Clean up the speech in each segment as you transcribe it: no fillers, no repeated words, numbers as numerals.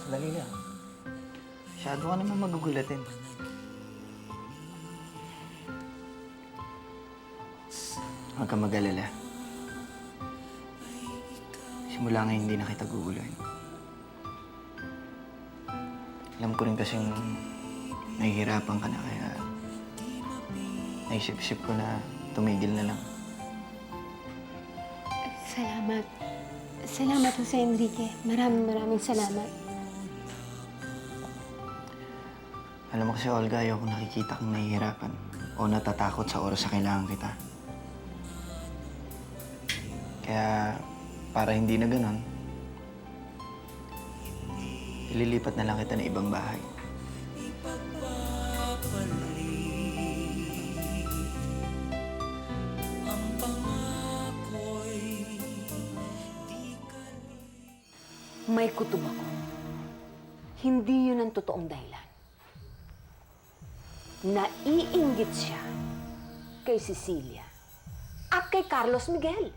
Dali lang. Masyado ka naman magugulatin. Huwag kang mag-alala. Simula ngayon hindi na kita guguluhin. Alam ko rin kasing nahihirapan ka na kaya naisip-isip ko na tumigil na lang. Salamat. Salamat po sa Enrique. Maraming salamat. Alam mo kasi, Olga, ayoko nakikita kang nahihirapan o natatakot sa oras na kailangan kita. Kaya, para hindi na ganon, ililipat na lang kita na ibang bahay. May kutob ako. Hindi yun ang totoong dahilan. Naiinggit siya kay Cecilia at kay Carlos Miguel.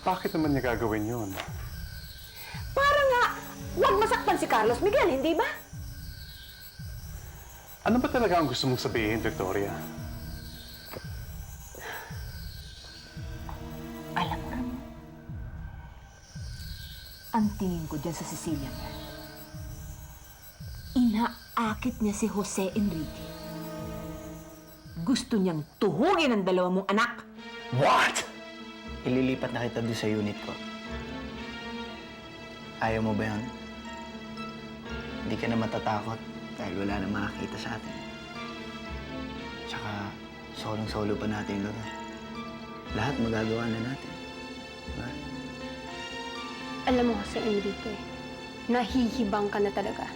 Bakit naman niya gagawin yun? Para nga, huwag masaktan si Carlos Miguel, hindi ba? Ano ba talaga ang gusto mong sabihin, Victoria? Alam mo, Ramon, ang tingin ko dyan sa Cecilia niya, inaakit niya si Jose Enrique. Gusto niyang tuhugin ang dalawa mong anak. What? Ililipat na kita doon sa unit ko. Ayaw mo ba yun? Hindi ka na matatakot dahil wala na makakita sa atin. Tsaka, solong-solo pa natin yung lugar. Lahat magagawa na natin. Diba? Alam mo, Jose Enrique, nahihibang ka na talaga.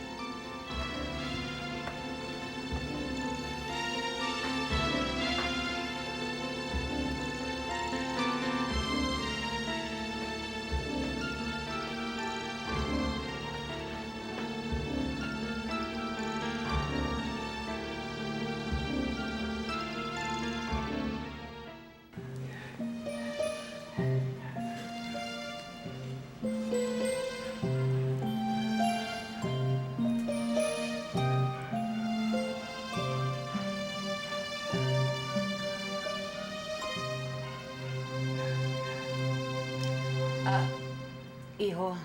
Iho,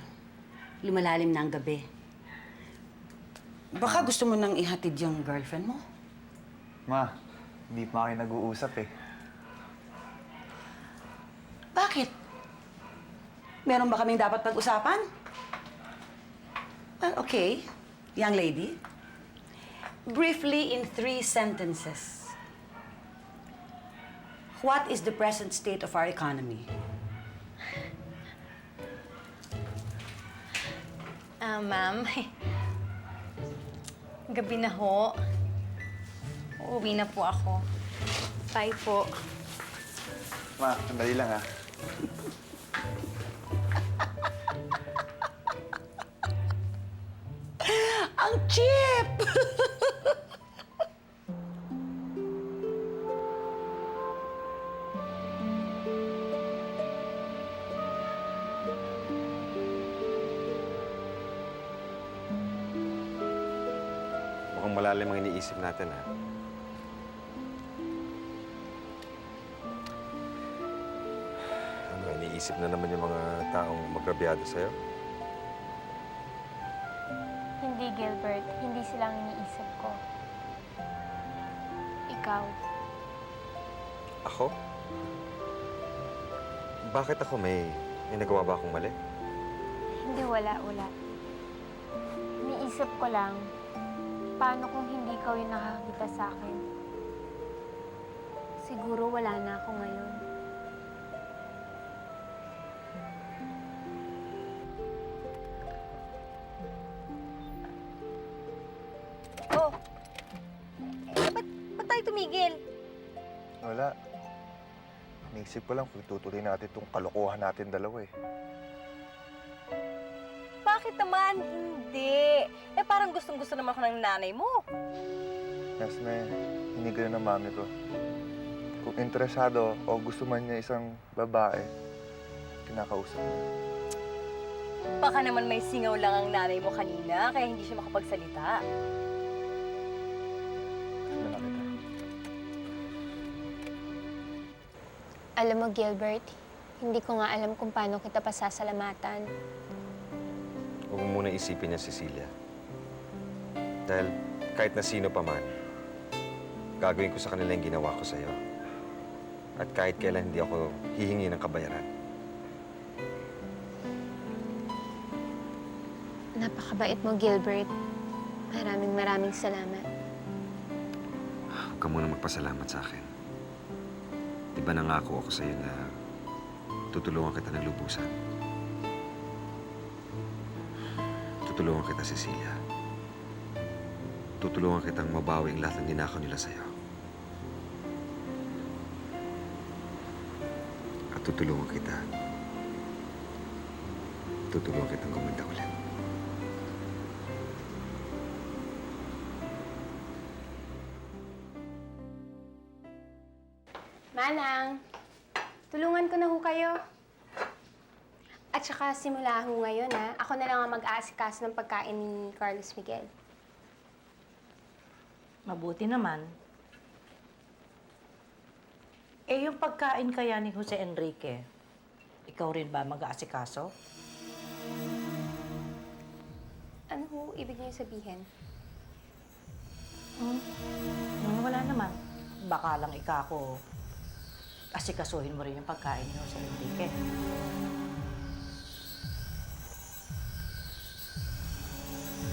lumalalim na ang gabi. Baka gusto mo nang ihatid yung girlfriend mo? Ma, hindi pa kayo nag-uusap eh. Bakit? Meron ba kaming dapat pag-usapan? Well, okay, young lady. Briefly, in 3 sentences. What is the present state of our economy? Ma'am, gabi na ho. Uuwi na po ako. Bye po. Ma, sandali lang ah. Ang cheap! Mukhang malalim ang iniisip natin, ha? Ano, iniisip na naman yung mga taong magrabiyado sa'yo? Hindi, Gilbert. Hindi sila ang iniisip ko. Ikaw. Ako? Bakit ako? May nagawa ba akong mali? Hindi, wala. Iniisip ko lang, paano kung hindi ikaw yung nakakita sa akin? Siguro wala na ako ngayon. Oh! Ba't tayo tumigil? Wala. Naisip ko lang kung itutuloy natin itong kalokohan natin dalawa eh. Bakit naman hindi? Eh parang gustong-gusto naman ako ng nanay mo. Yasme, hindi ganun ang mami ko. Kung interesado o gusto man niya isang babae, kinakausap niya. Baka naman may singaw lang ang nanay mo kanina, kaya hindi siya makapagsalita. Tignan na kita. Alam mo, Gilbert, hindi ko nga alam kung paano kita pasasalamatan. Huwag mo muna isipin niya, Cecilia. Dahil kahit na sino pa man, gagawin ko sa kanila yung ginawa ko sa'yo. At kahit kailan hindi ako hihingi ng kabayaran. Napakabait mo, Gilbert. Maraming salamat. Huwag ka muna magpasalamat sa akin. Di ba nangako ako sa'yo na tutulungan kita ng lubusan? Tutulungan kita, Cecilia. Tutulungan kitang mabawi ang lahat ng ninakaw nila sa'yo. At tutulungan kita. Tutulungan kitang gumanda ulit. Manang, tulungan ko na ho kayo. At saka simula ho ngayon, ha? Ako na lang ang mag-aasikaso ng pagkain ni Carlos Miguel. Mabuti naman. Eh, yung pagkain kaya ni Jose Enrique, ikaw rin ba mag-aasikaso? Ano ho ibig niyo sabihin? Wala naman. Baka lang ako asikasuhin mo rin yung pagkain ni Jose Enrique.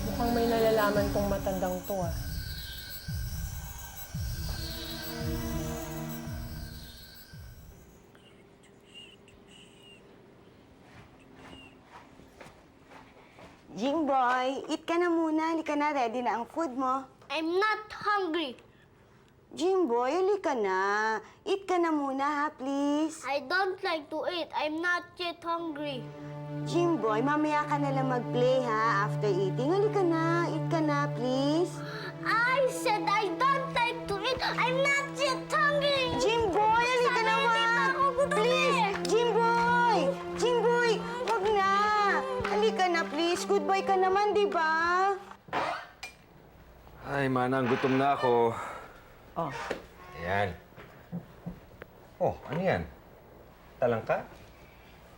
Mukhang may nalalaman tong matandang to, ah. Jingboy, eat ka na muna. Halika na, ready na ang food mo. I'm not hungry. Jingboy, halika na. Eat ka na muna, ha, please. I don't like to eat. I'm not yet hungry. Jingboy, mamaya ka na lang mag-play, ha, after eating. Halika na. Eat ka na, please. I said I don't like to eat. I'm not yet hungry. Jingboy, halika na, please. Jingboy! Jingboy, wag na. Halika na, please. Goodbye ka naman, di ba? Ay, Manang, gutom na ako. Oh, Ayan. Oh, ano yan? Talangka?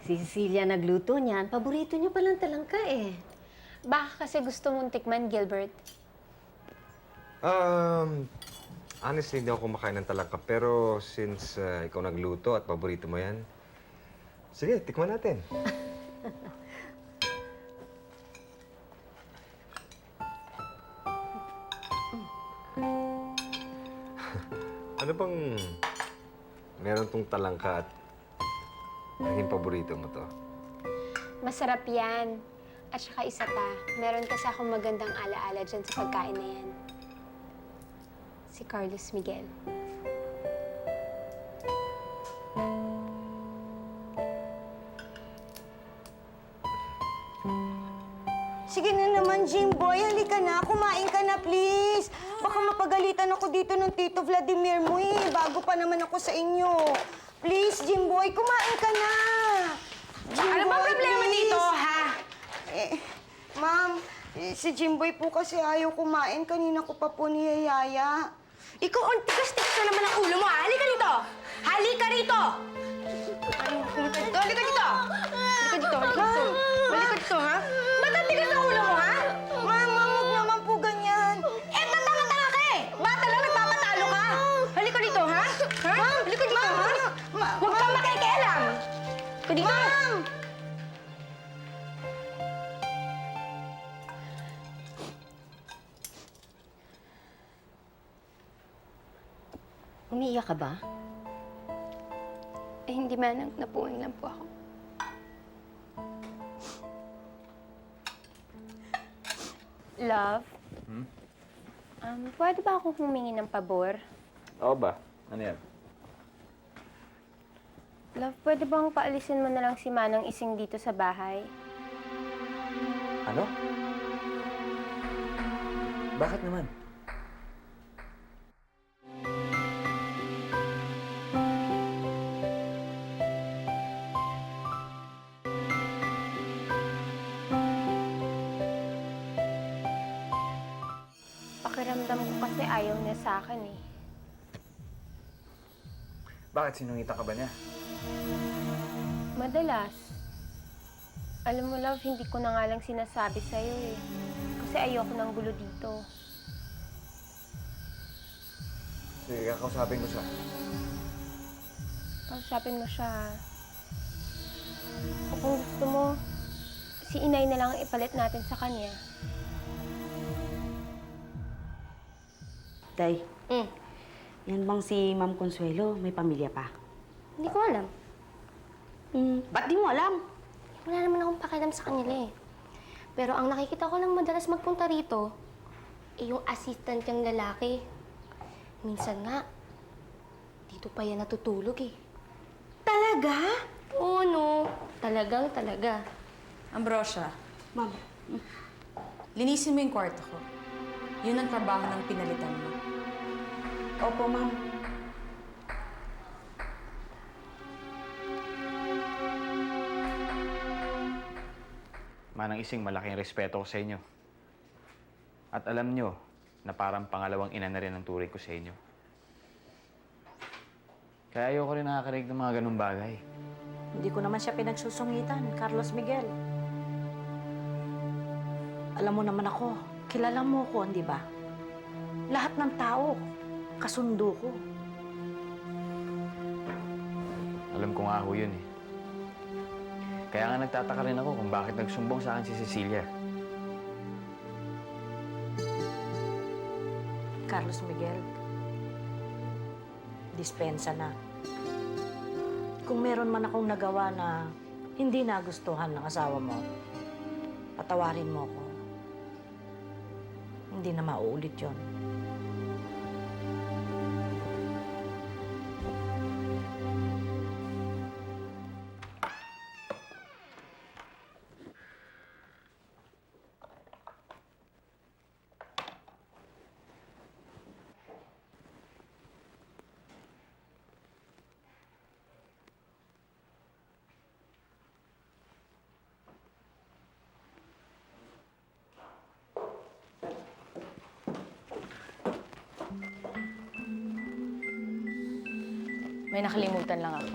si Cecilia nagluto niyan. Paborito niya palang talangka eh. Baka kasi gusto mong tikman, Gilbert. Honestly, hindi ako kumakain ng talangka. Pero since ikaw nagluto at paborito mo yan, sige, tikman natin. Ano bang meron tong talangka at naging paborito mo to? Masarap yan. At saka isa pa, meron kasi akong magandang alaala dyan sa pagkain na yan. Si Carlos Miguel. Sige na naman, Jimboy. Halika na. Kumain ka na, please. Baka mapagalitan ako dito ng Tito Vladimir mo eh. Bago pa naman ako sa inyo. Please, Jimboy, kumain ka na. Jimboy, Ano ba problema please. dito, ha? Ma'am, si Jimboy po kasi ayaw kumain. Kanina ko pa po niyayaya. Ikaw, ang tigas-tigas na naman ang ulo mo, ha? Halika dito! Halika rito! Halika dito! Halika dito! Halika dito! Halika dito, ha? Ba't ang tigas ang ulo mo, ha? Ma'am, huwag naman po ganyan. Eh, tatanga-tanga ka eh! Bata lang, nagpapatalo ka! Halika dito, ha? Ha? Halika dito, ha? Huwag kang makikialam! Halika dito! Ma'am! Umiiyak ka ba? Eh, hindi man, napuwing lang po ako. Love? Pwede ba ako humingi ng pabor? Oo ba? Ano yan? Love, pwede bang paalisin mo na lang si Manang Ising dito sa bahay? Ano? Bakit naman? Pakiramdam ko kasi ayaw niya sa akin eh. Bakit? Sinungita ka ba niya? Madalas. Alam mo, love, hindi ko na nga lang sinasabi sa'yo eh. Kasi ayoko ng gulo dito. Sige, kakausapin ko siya. Kausapin mo siya. O kung gusto mo, si inay na lang ang ipalit natin sa kanya. Day, yan bang si Ma'am Consuelo? May pamilya pa? Hindi ko alam. Ba't di mo alam? Wala naman akong pakialam sa kanila eh. Pero ang nakikita ko lang madalas magpunta rito, yung assistant niyang lalaki. Minsan nga, dito pa yan natutulog eh. Talaga? Oo, no. Talagang talaga. Ambrosia, Ma'am, linisin mo yung kwarto ko. Yun ang trabaho ng pinalitan mo. opo, ma'am. Manang Ising, malaking respeto ko sa inyo. At alam nyo na parang pangalawang ina na rin ang turing ko sa inyo. Kaya ayoko rin nakakarinig ng mga ganung bagay. Hindi ko naman siya pinagsusungitan, Carlos Miguel. Alam mo naman ako, kilala mo ko, di ba? Lahat ng tao, kasundo ko. Alam ko nga ho yun eh. Kaya nga nagtataka rin ako kung bakit nagsumbong sa akin si Cecilia. Carlos Miguel, dispensa na. Kung meron man akong nagawa na hindi nagustuhan ng asawa mo, patawarin mo ko. Hindi na mauulit yon. May nakalimutan lang ako.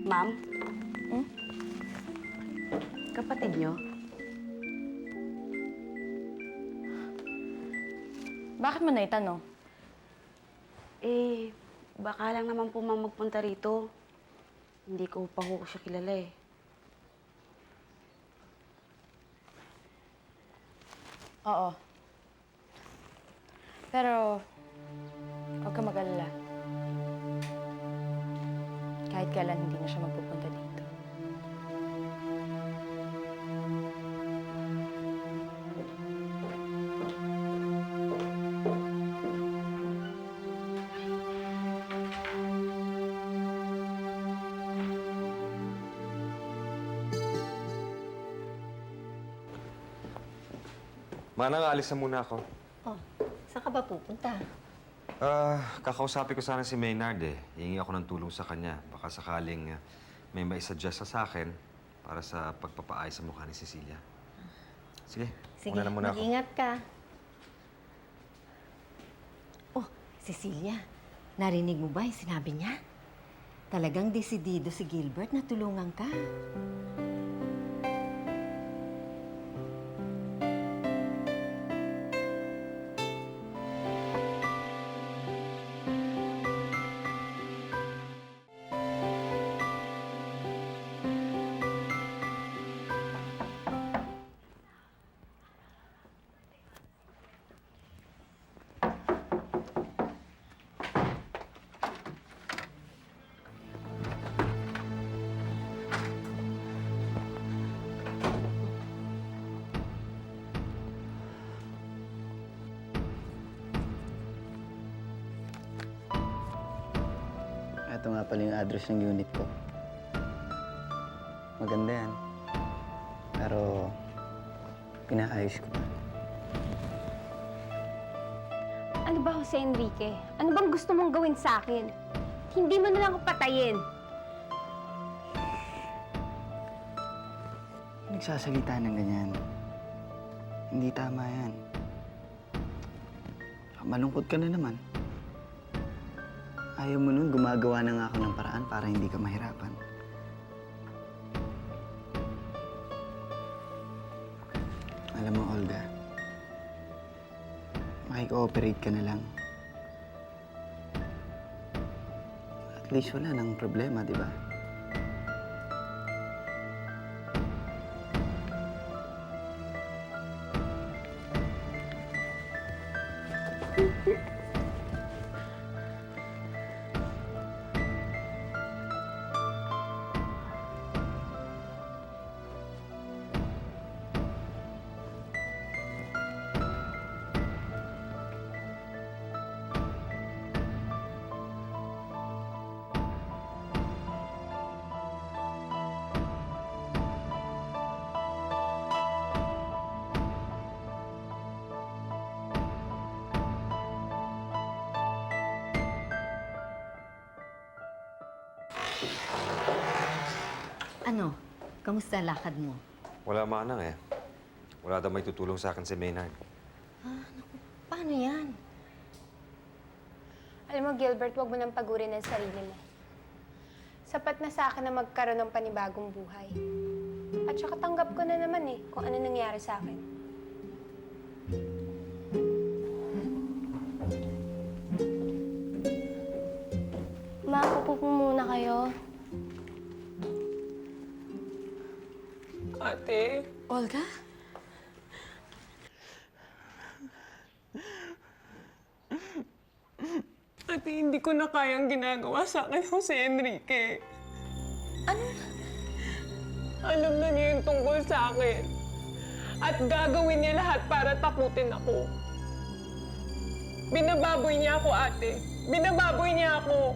Ma'am? Kapatid niyo? Bakit mo naitanong? Eh, baka lang naman po ma'am magpunta rito. Hindi ko pa ho siya kilala eh. Oo. Pero, huwag ka mag-alala. Kahit kailan hindi na siya magpupunta dito. Manang, alis na muna ako. Oh, saan ka ba pupunta? Kakausapin ko sana si Maynard eh. Hihingi ako ng tulong sa kanya. Baka sakaling may maisuggest sa akin para sa pagpapaayos sa mukha ni Cecilia. Sige, Sige, una na muna ako. mag-ingat ka. Oh, Cecilia, narinig mo ba yung sinabi niya? Talagang desidido si Gilbert na tulungan ka. Ito nga pala yung address ng unit ko. Maganda yan. Pero, pinaayos ko pa. Ano ba, Jose Enrique? Ano bang gusto mong gawin sa akin? Hindi mo na lang ako patayin. magsasalita ng ganyan. Hindi tama yan. Malungkot ka na naman. Ayaw mo nun, gumagawa na nga ako ng paraan para hindi ka mahirapan. Alam mo, Olga, makikooperate ka na lang. At least wala nang problema, di ba? Ano? Kamusta ang lakad mo? Wala manang eh. Wala daw may tutulong sa akin si Maynard. Paano yan? Alam mo, Gilbert, huwag mo nang pagurin ang sarili mo. Sapat na sa akin na magkaroon ng panibagong buhay. At saka tanggap ko na naman eh kung ano nangyari sa akin. Maupo po muna kayo. Ate, Olga? ate, hindi ko na kayang ginagawa sa akin si Enrique. Ano? Alam na niya yung tungkol sa akin. At gagawin niya lahat para takutin ako. Binababoy niya ako, ate. Binababoy niya ako.